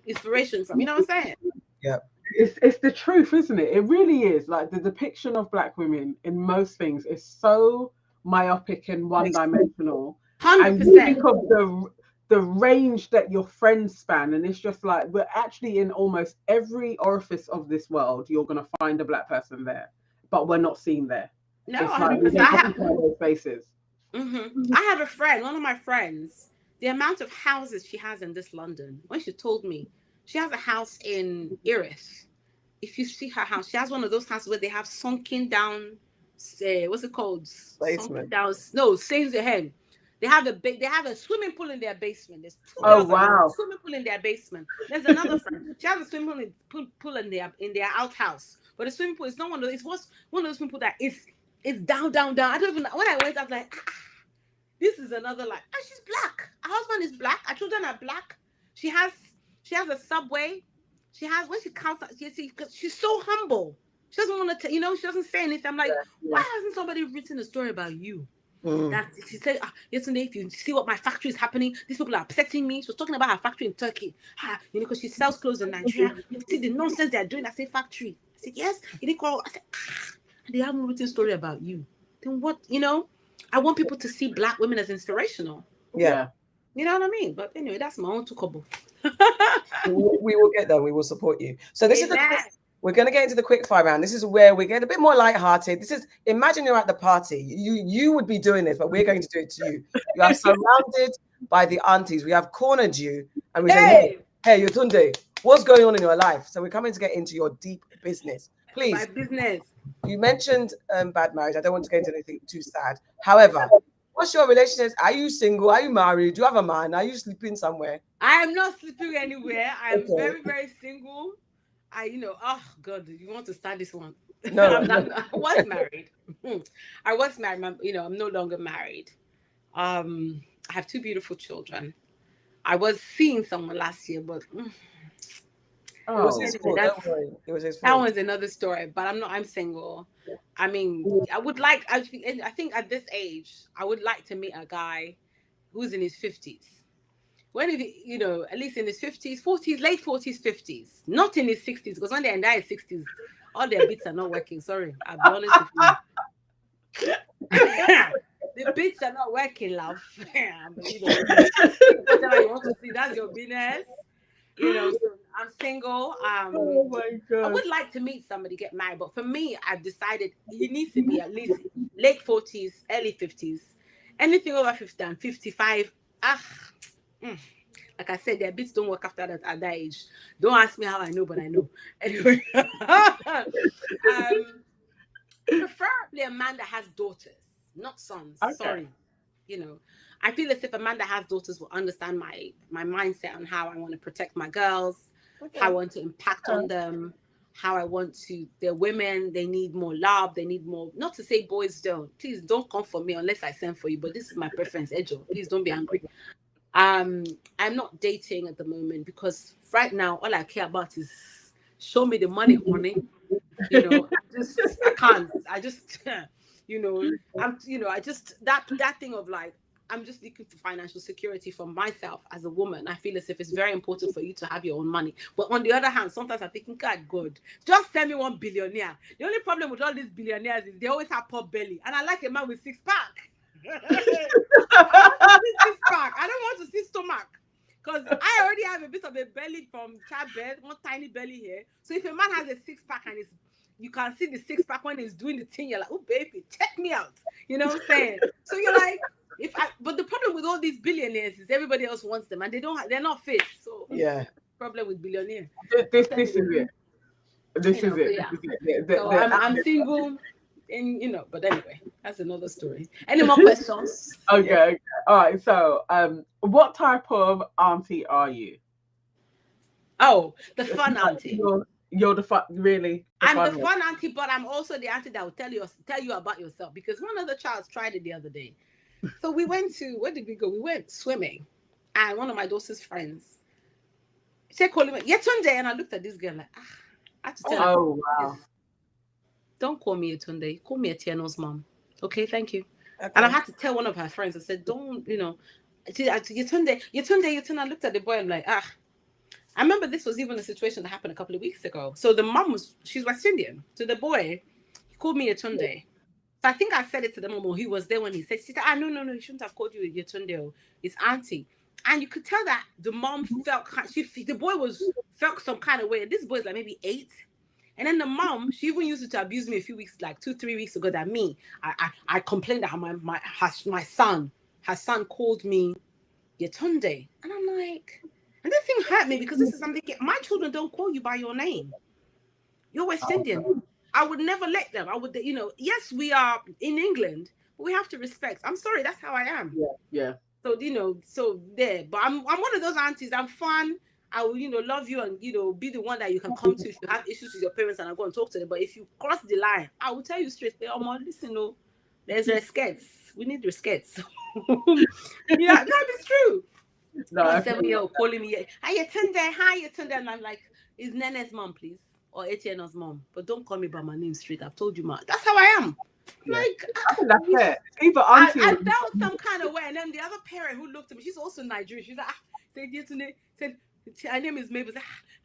inspiration from. You know what I'm saying? Yeah. It's the truth, isn't it? It really is. Like, the depiction of Black women in most things is so myopic and one-dimensional. 100%. And you think of the range that your friends span, and it's just like, we're actually in almost every orifice of this world. You're going to find a Black person there, but we're not seen there. No, it's 100%. Like, I have those faces. Mm-hmm. I have a friend, one of my friends, the amount of houses she has in this London, when she told me, she has a house in Erith. If you see her house, she has one of those houses where they have sunken down, what's it called? Basement. Saves your head. They have a swimming pool in their basement. There's swimming pool in their basement. There's another friend. She has a swimming pool in their outhouse. But the swimming pool is not one of those. It's one of those swimming pools that is It's down, down, down. I don't even. When I went, I'm like, this is another life. And she's black. Her husband is black. Her children are black. She has a Subway. She has, when she counts, she's so humble. She doesn't want to, she doesn't say anything. I'm like, why hasn't somebody written a story about you? That she said, yesterday, if you see what my factory is happening, these people are upsetting me. She was talking about her factory in Turkey. Because she sells clothes in Nigeria. You see the nonsense they're doing at the same factory. I said, yes. You didn't call. I said, they haven't written a story about you. Then what, I want people to see black women as inspirational. Yeah. You know what I mean? But anyway, that's my own tukobo. We will get there. We will support you. So this is we're going to get into the quick fire round. This is where we get a bit more lighthearted. This is, imagine you're at the party. You would be doing this, but we're going to do it to you. You are surrounded by the aunties. We have cornered you, and we say, hey, Yetunde, what's going on in your life? So we're coming to get into your deep business. Please. My business. You mentioned bad marriage. I don't want to get into anything too sad. However, what's your relationship? Are you single? Are you married? Do you have a man? Are you sleeping somewhere? I am not sleeping anywhere. I am very, very single. Oh God, you want to start this one? No, I was married. I was married. I'm no longer married. I have 2 beautiful children. I was seeing someone last year, but it was his fault. Don't worry. It was his fault. That one's another story. But I'm single. I mean, I think at this age, I would like to meet a guy who's in his 50s. When at least in his 50s, 40s, late 40s, 50s, not in his 60s, because when they're in their 60s, all their bits are not working. Sorry, I'll be honest with you. The bits are not working, love. Whatever you want to see, that's your business. So I'm single. Oh my God. I would like to meet somebody, get married, but for me, I've decided he needs to be at least late 40s, early 50s. Anything over 50 and 55, like I said, their bits don't work after that at that age. Don't ask me how I know, but I know. Anyway, preferably a man that has daughters, not sons. Okay. Sorry, I feel as if a man that has daughters will understand my mindset on how I want to protect my girls, how I want to impact on them, how I want to. They're women. They need more love. They need more. Not to say boys don't. Please don't come for me unless I send for you. But this is my preference, Ejo. Please don't be angry. I'm not dating at the moment because right now all I care about is show me the money, honey. I can't. I just, that thing of like, I'm just looking for financial security for myself as a woman. I feel as if it's very important for you to have your own money. But on the other hand, sometimes I'm thinking, God, just send me one billionaire. The only problem with all these billionaires is they always have pot belly. And I like a man with 6-pack. I don't want to see stomach because I already have a bit of a belly from childbirth, one tiny belly here. So if a man has a 6-pack and you can see the 6-pack when he's doing the thing, you're like, oh baby, check me out. You know what I'm saying? So you're like, but the problem with all these billionaires is everybody else wants them and they're not fit. So problem with billionaires. This is it. This is it. So I'm single. And but anyway, that's another story. Any more questions? Okay. All right. So, what type of auntie are you? Oh, the fun auntie. You're the fun, really. I'm the fun auntie, but I'm also the auntie that will tell you about yourself because one of the child tried it the other day. So we went to, where did we go? We went swimming, and one of my daughter's friends, she called me Yetunde, and I looked at this girl like, I had to tell her. Oh wow. Don't call me Yetunde. Call me Etieno's mom. Okay, thank you. Okay. And I had to tell one of her friends. I said, don't, Yetunde. I looked at the boy. I'm like, I remember this was even a situation that happened a couple of weeks ago. So the mom she's West Indian. So the boy, he called me Yetunde. So I think I said it to the mom, or he was there when he said, no, he shouldn't have called you Yetunde. It's auntie. And you could tell that the mom felt, the boy felt some kind of way. This boy's like maybe 8. And then the mom, she even used it to abuse me a few weeks, like 2-3 weeks ago, that I complained that her son called me Yetunde. And I'm like, and that thing hurt me because this is something, my children don't call you by your name. You're West Indian. I would never let them. I would, yes, we are in England, but we have to respect. I'm sorry, that's how I am. Yeah. So, so there. But I'm one of those aunties. I'm fun. I will, love you and, be the one that you can come to if you have issues with your parents and I go and talk to them. But if you cross the line, I will tell you straight, listen, there's rescues. We need rescues. Yeah, that is true. No, 7-year-old calling me, hi, Yetunde. And I'm like, is Nene's mom, please? Or Etienne's mom. But don't call me by my name straight. I've told you, ma. That's how I am. Yeah. Like, I think that's it. Either auntie I felt some kind of way. And then the other parent who looked at me, she's also Nigerian. She's like, said Yetunde, said, her name is Mabel.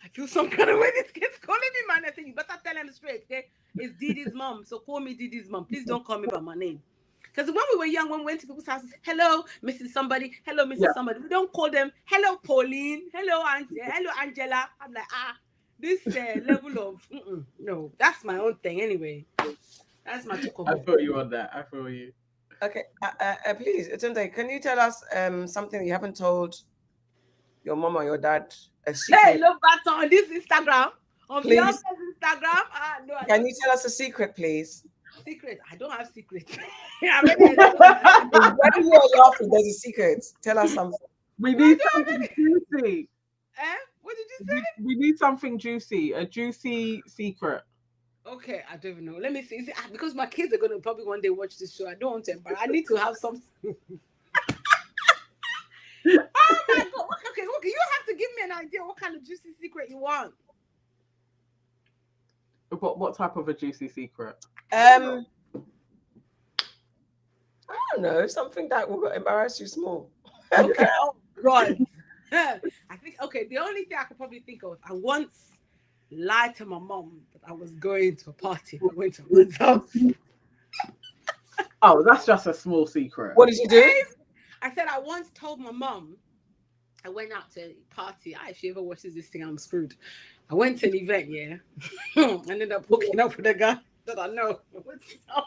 I feel some kind of way. This kid's calling me, man. I said, you better tell him straight, okay? It's Didi's mom. So call me Didi's mom. Please don't call me by my name. Because when we were young, when we went to people's houses, hello, Mrs. Somebody, hello, Mrs. Somebody. We don't call them, hello, Pauline, hello, Auntie, hello, Angela. I'm like, this level of, no, that's my own thing anyway. That's my talk. I feel you on that. I feel you. Okay, please, Yetunde, can you tell us something you haven't told your mom or your dad? Hey, look back on this Instagram, on Beyonce's Instagram. No, can you tell us a secret, please? Secret? I don't have secrets. When you're laughing, there's a secret. Tell us something. We need something juicy. What did you say? We need something juicy, a juicy secret. Okay, I don't even know. Let me see. Because my kids are going to probably one day watch this show. I don't want to embarrass. I need to have something. Oh my God. Okay, you have to give me an idea what kind of juicy secret you want. What type of a juicy secret? I don't know. Something that will embarrass you small. Okay. Oh God. I think, the only thing I could probably think of, I once lied to my mom that I was going to a party. I went to a man's house. Oh, that's just a small secret. What did you do? I said I once told my mom I went out to a party. If she ever watches this thing, I'm screwed. I went to an event, yeah. I ended up hooking up with a guy that I know. I went to his house.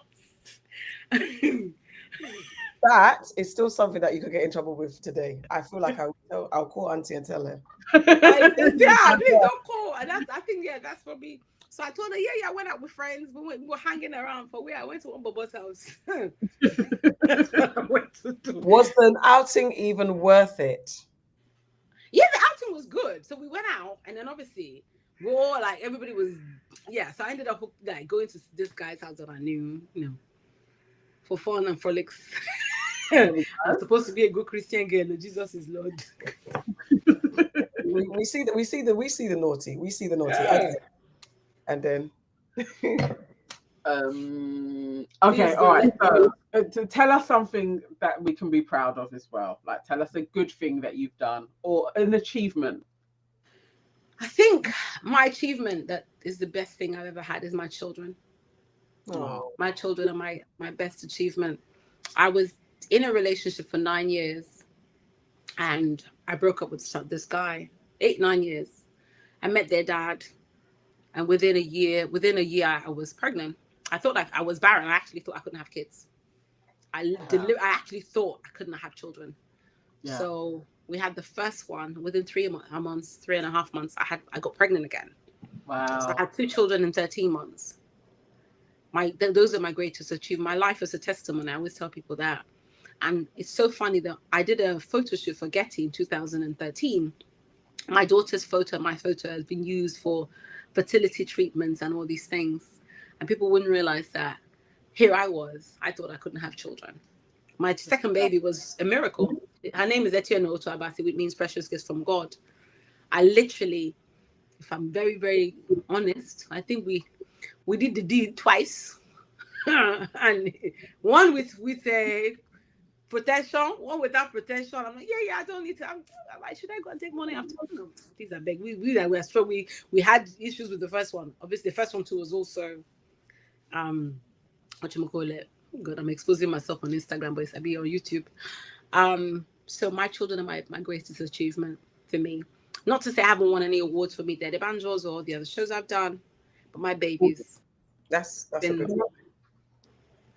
That is still something that you could get in trouble with today. I feel like I'll call Auntie and tell her. Please don't call. And I think that's probably. So I told her, I went out with friends. We were hanging around for where I went to one Bobo's house. That's what I went to do. Was the outing even worth it? Yeah, the outing was good. So we went out, and then obviously we all everybody was So I ended up going to this guy's house that I knew, for fun and frolics. I'm supposed to be a good Christian girl. Jesus is Lord. we see the naughty. We see the naughty. Yeah. And then okay, all right. So to tell us something that we can be proud of as well. Like tell us a good thing that you've done or an achievement. I think my achievement that is the best thing I've ever had is my children. Oh. My children are my best achievement. I was in a relationship for 9 years and I broke up with this guy, 8-9 years. I met their dad and within a year I was pregnant. I thought I was barren. I actually thought I couldn't have kids. I actually thought I couldn't have children. Yeah. So we had the first one within 3.5 months. I got pregnant again. Wow. So I had 2 children in 13 months. Those are my greatest achievements. My life is a testimony. I always tell people that. And it's so funny that I did a photo shoot for Getty in 2013. My daughter's photo, my photo has been used for fertility treatments and all these things. And people wouldn't realize that here I was. I thought I couldn't have children. My second baby was a miracle. Her name is Yetunde Oduwale, which means precious gifts from God. I literally, if I'm very, very honest, I think we did the deed twice. And one with a protection, one without protection. I'm like, I don't need to. Why should I go and take money after? No, please, I beg. We had issues with the first one. Obviously, the first one too was also, what you call it? Oh God, I'm exposing myself on Instagram, but it's a bit on YouTube. So my children are my greatest achievement for me. Not to say I haven't won any awards for Meet The Adebanjos or the other shows I've done, but my babies. That's a good one.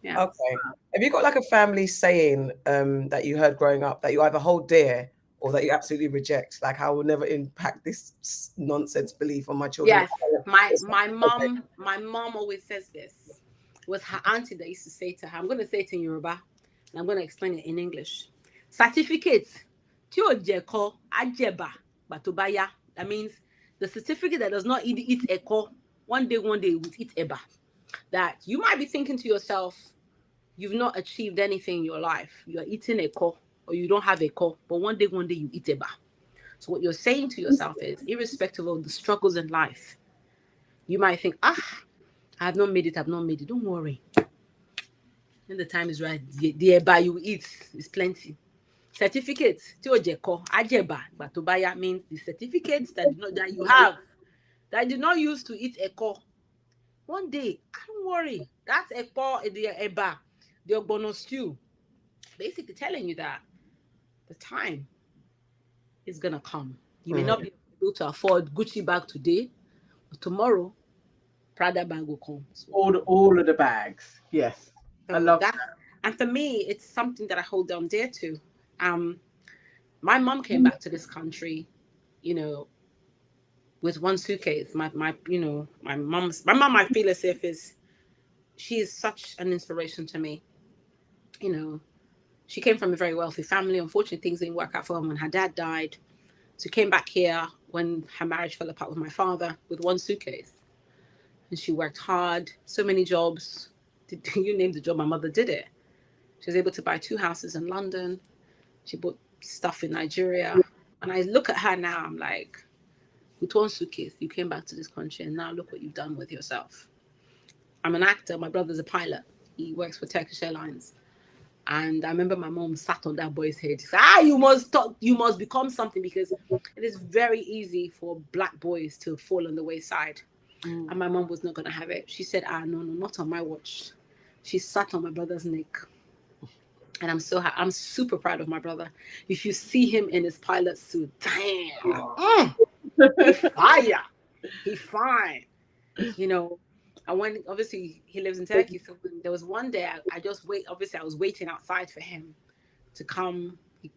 Yeah. Okay. Have you got like a family saying that you heard growing up that you either hold dear or that you absolutely reject? Like, I will never impact this nonsense belief on my children. Yes. My mom always says this. It was her auntie that used to say to her, I'm going to say it in Yoruba and I'm going to explain it in English. Certificates. Tí ó jẹ́ kọ́, á jẹ̀bà, gbà tó bá yá, That means the certificate that does not eat Eko, one day it will eat Eba. That you might be thinking to yourself, you've not achieved anything in your life. You are eating Eko or you don't have Eko, but one day you eat Eba. So what you're saying to yourself is, irrespective of the struggles in life, you might think, I have not made it, Don't worry. When the time is right, the Eba you eat is plenty. Certificates, Ajeba, Batobaya means the certificates that you have that you did not use to eat Eko. One day, don't worry, that's Eko, the Eba, the Ogbono stew. Basically telling you that the time is gonna come. You may not be able to afford Gucci bag today, but tomorrow, Prada bag will come. So, all of the bags. Yes. so I love that. And for me, it's something that I hold down dear to. My mom came back to this country, with one suitcase. My mom, I feel as if she is such an inspiration to me. She came from a very wealthy family. Unfortunately, things didn't work out for her when her dad died. So came back here when her marriage fell apart with my father with one suitcase. And she worked hard, so many jobs. You name the job, my mother did it. She was able to buy 2 houses in London. She bought stuff in Nigeria. And I look at her now, I'm like, with one suitcase, you came back to this country and now look what you've done with yourself. I'm an actor. My brother's a pilot. He works for Turkish Airlines. And I remember my mom sat on that boy's head. She said, you must become something, because it is very easy for Black boys to fall on the wayside. And my mom was not going to have it. She said, no, not on my watch. She sat on my brother's neck. And I'm super proud of my brother. If you see him in his pilot suit, damn, he fire. He fine. And when, obviously, he lives in Turkey, so there was one day I was waiting outside for him to come. He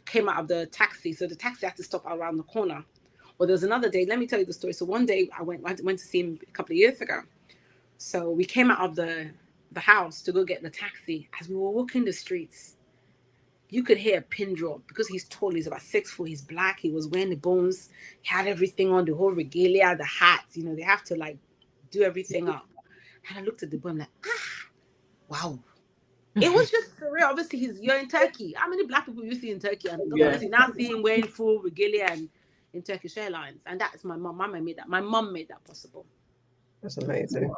came out of the taxi, so the taxi had to stop around the corner. Well, there was another day, let me tell you the story. So one day I went to see him a couple of years ago. So we came out of the house to go get the taxi. As we were walking the streets, you could hear a pin drop, because he's tall, he's about 6 foot, he's Black, he was wearing the bones, he had everything on, the whole regalia, the hat, they have to do everything up. And I looked at the boy, I'm like, wow. It was just surreal. Obviously, you're in Turkey. How many Black people you see in Turkey? And obviously now see him wearing full regalia and in Turkish Airlines. And that's my mom. My mom made that possible. That's amazing.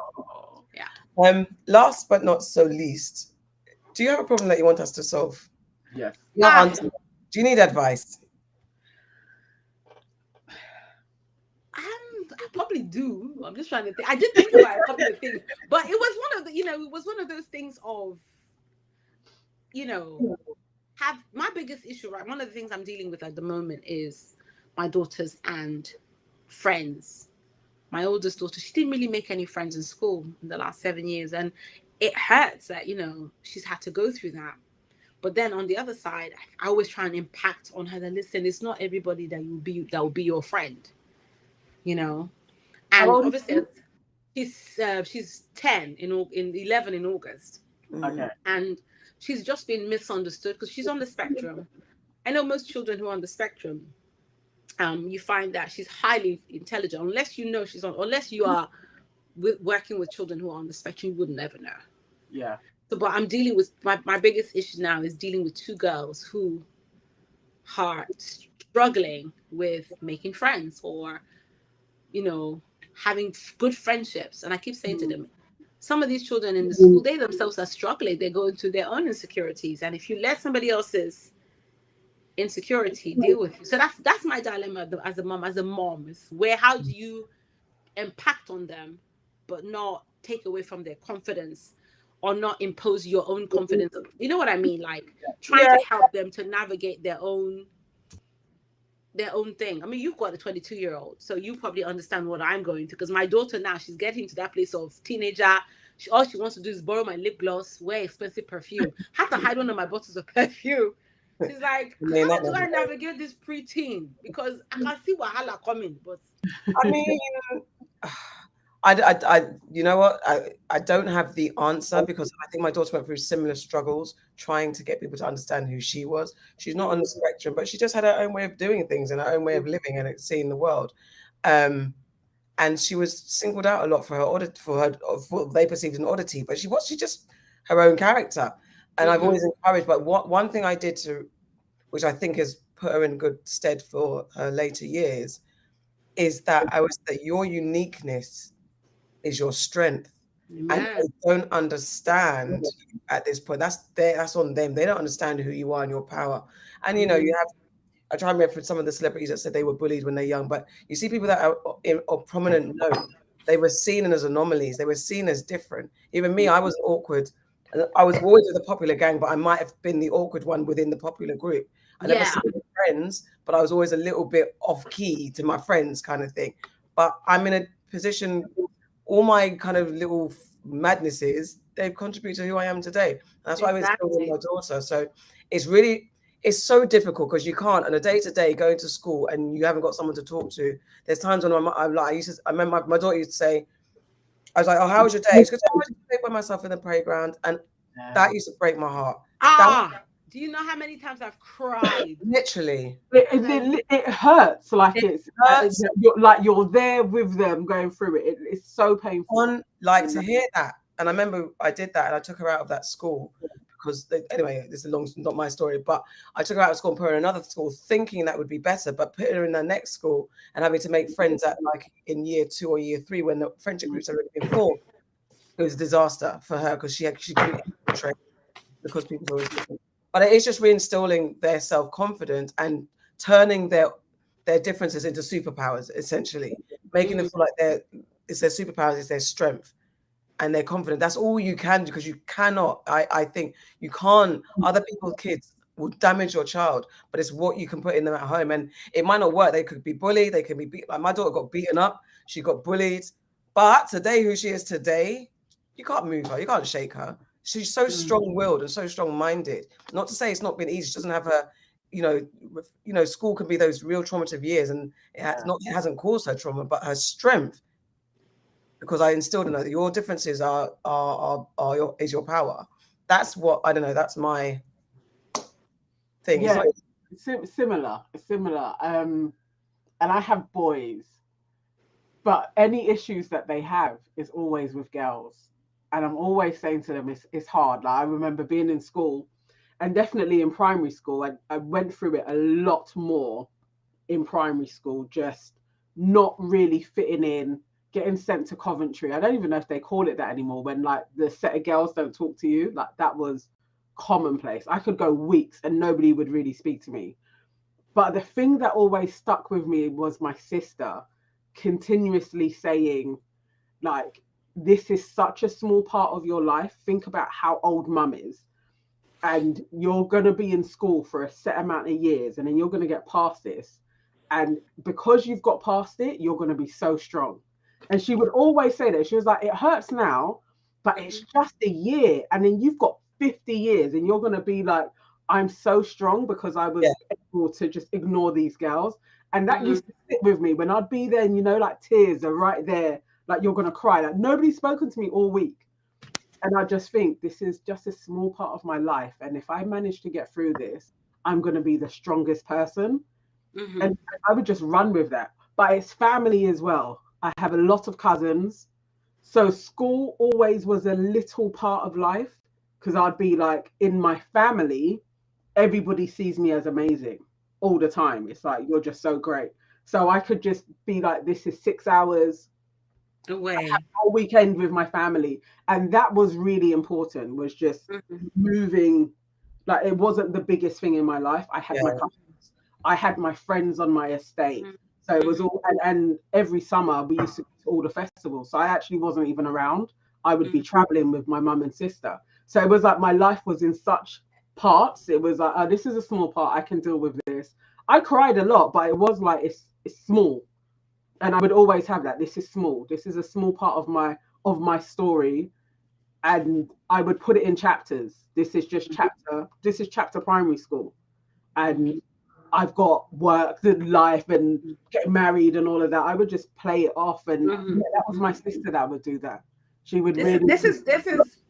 Yeah. Last but not so least, do you have a problem that you want us to solve? Yes. Do you need advice? I probably do. I'm just trying to think. I did think about a couple of things, but it was one of those things of, have my biggest issue, right? One of the things I'm dealing with at the moment is my daughters and friends. My oldest daughter, she didn't really make any friends in school in the last 7 years, and it hurts that she's had to go through that. But then on the other side, I always try and impact on her that, listen, it's not everybody that will be your friend. And obviously she's 10 in 11 in August. Okay. And she's just been misunderstood because she's on the spectrum. I know most children who are on the spectrum, you find that she's highly intelligent, unless unless you are working with children who are on the spectrum, you would never know. Yeah. So, but I'm dealing with my biggest issue now is dealing with 2 girls who are struggling with making friends or having good friendships. And I keep saying to them, some of these children in the school, they themselves are struggling. They're going through their own insecurities. And if you let somebody else's insecurity deal with you. So that's my dilemma as a mom is how do you impact on them, but not take away from their confidence or not impose your own confidence. You know what I mean? Trying to help them to navigate their own thing. I mean, you've got a 22-year-old, so you probably understand what I'm going through, because my daughter now, she's getting to that place of teenager. All she wants to do is borrow my lip gloss, wear expensive perfume, have to hide one of my bottles of perfume. She's like, how do I navigate this preteen? Because I can see Wahala coming, but I mean, You know what? I don't have the answer because I think my daughter went through similar struggles trying to get people to understand who she was. She's not on the spectrum, but she just had her own way of doing things and her own way of living and seeing the world. And she was singled out a lot for for what they perceived as an oddity, but she just her own character. And I've always encouraged. But one thing I did which I think has put her in good stead for her later years, is that that your uniqueness is your strength. And they don't understand at this point. That's on them. They don't understand who you are and your power. And you have. I try and remember some of the celebrities that said they were bullied when they're young, but you see people that are in a prominent note, they were seen as anomalies. They were seen as different. Even me, I was awkward. I was always with the popular gang, but I might have been the awkward one within the popular group. I never saw friends, but I was always a little bit off key to my friends kind of thing. But I'm in a position, all my kind of little madnesses, they've contributed to who I am today. And that's why I'm instilling my daughter. So it's so difficult because you can't on a day-to-day going to school and you haven't got someone to talk to. There's times when I remember my daughter used to say, I was like, "Oh, how was your day?" She goes, "Oh, I just played by myself in the playground," and that used to break my heart. Do you know how many times I've cried? Literally, it hurts. Like it hurts. You're there with them going through it. It's so painful. To hear that, and I remember I did that, and I took her out of that school. Because anyway, this is not my story, but I took her out of school and put her in another school thinking that would be better, but putting her in the next school and having to make friends at in year 2 or year 3 when the friendship groups had already been formed, it was a disaster for her because she couldn't train because people were always different. But it's just reinstilling their self-confidence and turning their differences into superpowers, essentially, making them feel like it's their superpowers, it's their strength. And they're confident. That's all you can do because you cannot. I think you can't. Other people's kids will damage your child, but it's what you can put in them at home. And it might not work. They could be bullied. They can be beat. Like my daughter got beaten up. She got bullied. But today, who she is today, you can't move her. You can't shake her. She's so strong-willed and so strong-minded. Not to say it's not been easy. She doesn't have her. School can be those real traumative years, and it hasn't caused her trauma, but her strength. Because I instilled in her that your differences is your power. That's what I don't know. That's my thing. Yeah, it's similar. And I have boys, but any issues that they have is always with girls. And I'm always saying to them, it's hard. Like I remember being in school, and definitely in primary school, I went through it a lot more in primary school, just not really fitting in. Getting sent to Coventry. I don't even know if they call it that anymore, when like the set of girls don't talk to you. Like that was commonplace. I could go weeks and nobody would really speak to me. But the thing that always stuck with me was my sister continuously saying, like, this is such a small part of your life. Think about how old mum is. And you're going to be in school for a set amount of years, and then you're going to get past this. And because you've got past it, you're going to be so strong. And she would always say that. She was like, it hurts now, but it's just a year. And then you've got 50 years and you're going to be like, I'm so strong because I was able to just ignore these girls. And that used to sit with me when I'd be there and, like tears are right there. Like you're going to cry. Like nobody's spoken to me all week. And I just think this is just a small part of my life. And if I manage to get through this, I'm going to be the strongest person. And I would just run with that. But it's family as well. I have a lot of cousins. So school always was a little part of life because I'd be like, in my family, everybody sees me as amazing all the time. It's like, you're just so great. So I could just be like, this is 6 hours away. I have a whole weekend with my family. And that was really important, was just moving. Like it wasn't the biggest thing in my life. I had my cousins. I had my friends on my estate. So it was all, and every summer we used to go to all the festivals. So I actually wasn't even around. I would be traveling with my mum and sister. So it was like my life was in such parts. It was like, oh, this is a small part. I can deal with this. I cried a lot, but it was like, it's small. And I would always have that. This is small. This is a small part of my story. And I would put it in chapters. This is chapter primary school. And I've got work and life and get married and all of that. I would just play it off, and that was my sister that would do that. She would this is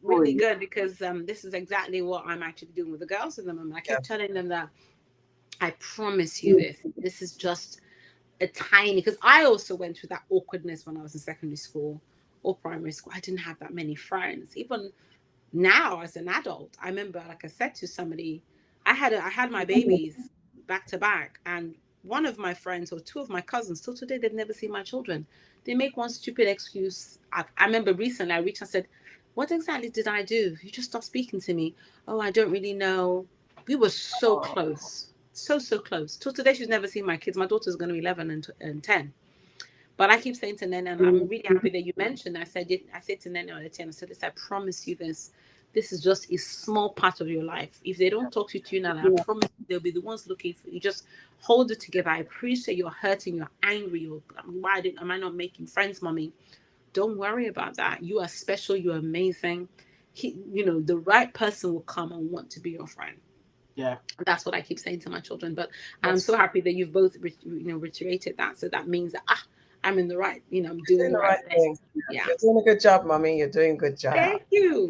really good, because this is exactly what I'm actually doing with the girls at the moment. I keep telling them that I promise you this is just a tiny, because I also went through that awkwardness when I was in secondary school or primary school. I didn't have that many friends. Even now as an adult, I remember, like I said to somebody, I had my babies back to back, and one of my friends or two of my cousins till today, they've never seen my children. They make one stupid excuse. I remember recently I reached and said, what exactly did I do? You just stopped speaking to me. Oh, I don't really know. We were so close. So close. Till today, she's never seen my kids. My daughter's going to be 11 and 10. But I keep saying to Nene, and I'm really happy that you mentioned, I said to Nene on the 10, I said, I promise you this. This is just a small part of your life. If they don't talk to you now, I promise you they'll be the ones looking for you. Just hold it together. I appreciate you're hurting, you're angry. Why am I not making friends, mommy? Don't worry about that. You are special. You're amazing. The right person will come and want to be your friend. Yeah, that's what I keep saying to my children. But I'm so happy that you've both reiterated that. So that means that I'm in the right. I'm doing the right thing. Yeah, you're doing a good job, mommy. You're doing a good job. Thank you.